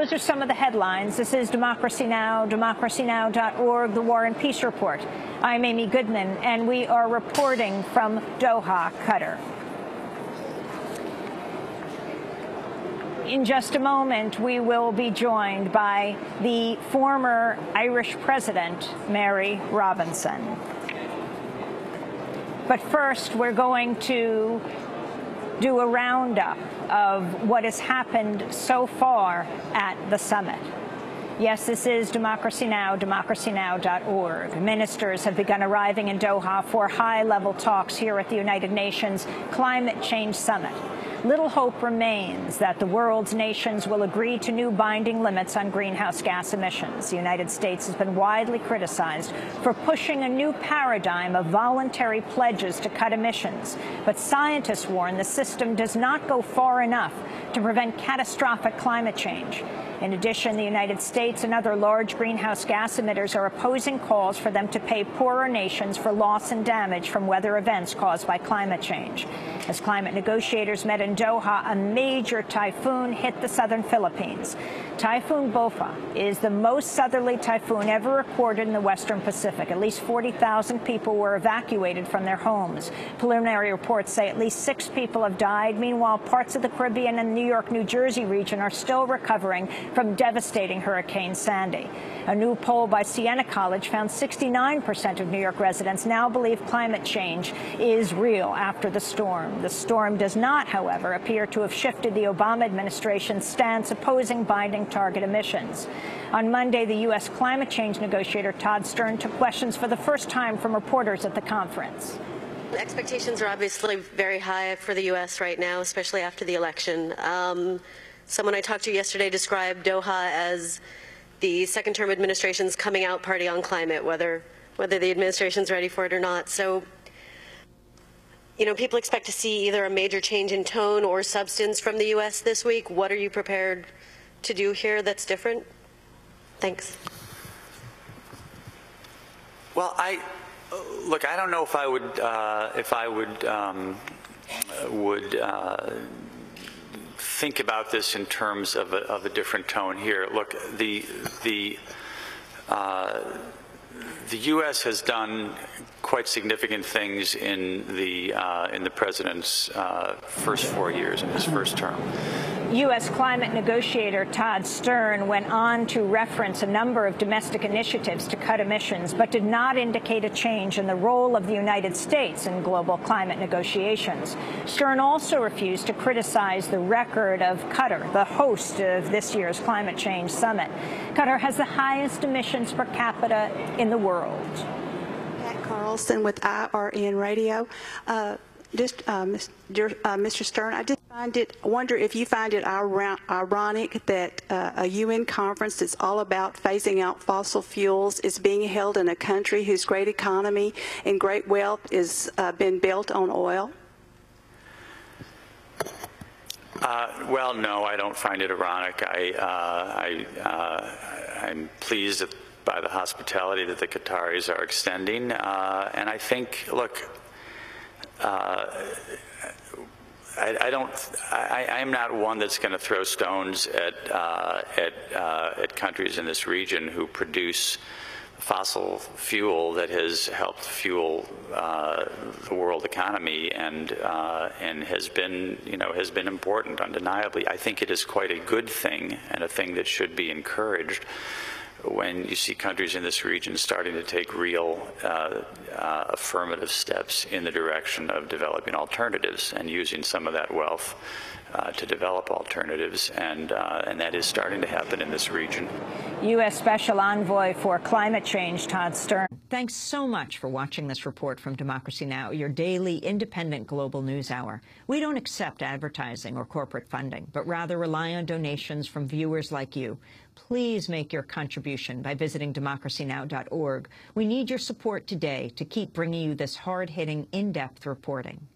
Those are some of the headlines. This is Democracy Now!, democracynow.org, the War and Peace Report. I'm Amy Goodman, and we are reporting from Doha, Qatar. In just a moment, we will be joined by the former Irish President, Mary Robinson. But first, we're going to do a roundup of what has happened so far at the summit. Yes, this is Democracy Now!, democracynow.org. Ministers have begun arriving in Doha for high-level talks here at the United Nations Climate Change Summit. Little hope remains that the world's nations will agree to new binding limits on greenhouse gas emissions. The United States has been widely criticized for pushing a new paradigm of voluntary pledges to cut emissions. But scientists warn the system does not go far enough to prevent catastrophic climate change. In addition, the United States and other large greenhouse gas emitters are opposing calls for them to pay poorer nations for loss and damage from weather events caused by climate change. As climate negotiators met in Doha, a major typhoon hit the southern Philippines. Typhoon Bopha is the most southerly typhoon ever recorded in the western Pacific. At least 40,000 people were evacuated from their homes. Preliminary reports say at least 6 people have died. Meanwhile, parts of the Caribbean and New York, New Jersey region are still recovering from devastating Hurricane Sandy. A new poll by Siena College found 69% of New York residents now believe climate change is real after the storm. The storm does not, however, appear to have shifted the Obama administration's stance opposing binding target emissions. On Monday, the U.S. Climate Change Negotiator Todd Stern took questions for the first time from reporters at the conference. Expectations are obviously very high for the U.S. right now, especially after the election. Someone I talked to yesterday described Doha as the second-term administration's coming out party on climate, whether the administration's ready for it or not. So, you know, people expect to see either a major change in tone or substance from the U.S. this week. What are you prepared to do here that's different? Thanks. Well, look, I don't know if I would think about this in terms of a different tone here. Look, the U.S. has done quite significant things in the president's first 4 years in his first term. U.S. climate negotiator Todd Stern went on to reference a number of domestic initiatives to cut emissions, but did not indicate a change in the role of the United States in global climate negotiations. Stern also refused to criticize the record of Qatar, the host of this year's Climate Change Summit. Qatar has the highest emissions per capita in the world. Pat Carlson with IRN Radio. Mr. Stern, I just wonder if you find it ironic that a UN conference that's all about phasing out fossil fuels is being held in a country whose great economy and great wealth is been built on oil? Well, no, I don't find it ironic. I'm pleased by the hospitality that the Qataris are extending, and I think, look, I'm not one that's going to throw stones at countries in this region who produce fossil fuel that has helped fuel the world economy and has been important, undeniably. I think it is quite a good thing and a thing that should be encouraged when you see countries in this region starting to take real affirmative steps in the direction of developing alternatives and using some of that wealth to develop alternatives, and that is starting to happen in this region. U.S. Special Envoy for Climate Change Todd Stern. Thanks so much for watching this report from Democracy Now!, your daily independent global news hour. We don't accept advertising or corporate funding, but rather rely on donations from viewers like you. Please make your contribution by visiting democracynow.org. We need your support today to keep bringing you this hard-hitting, in-depth reporting.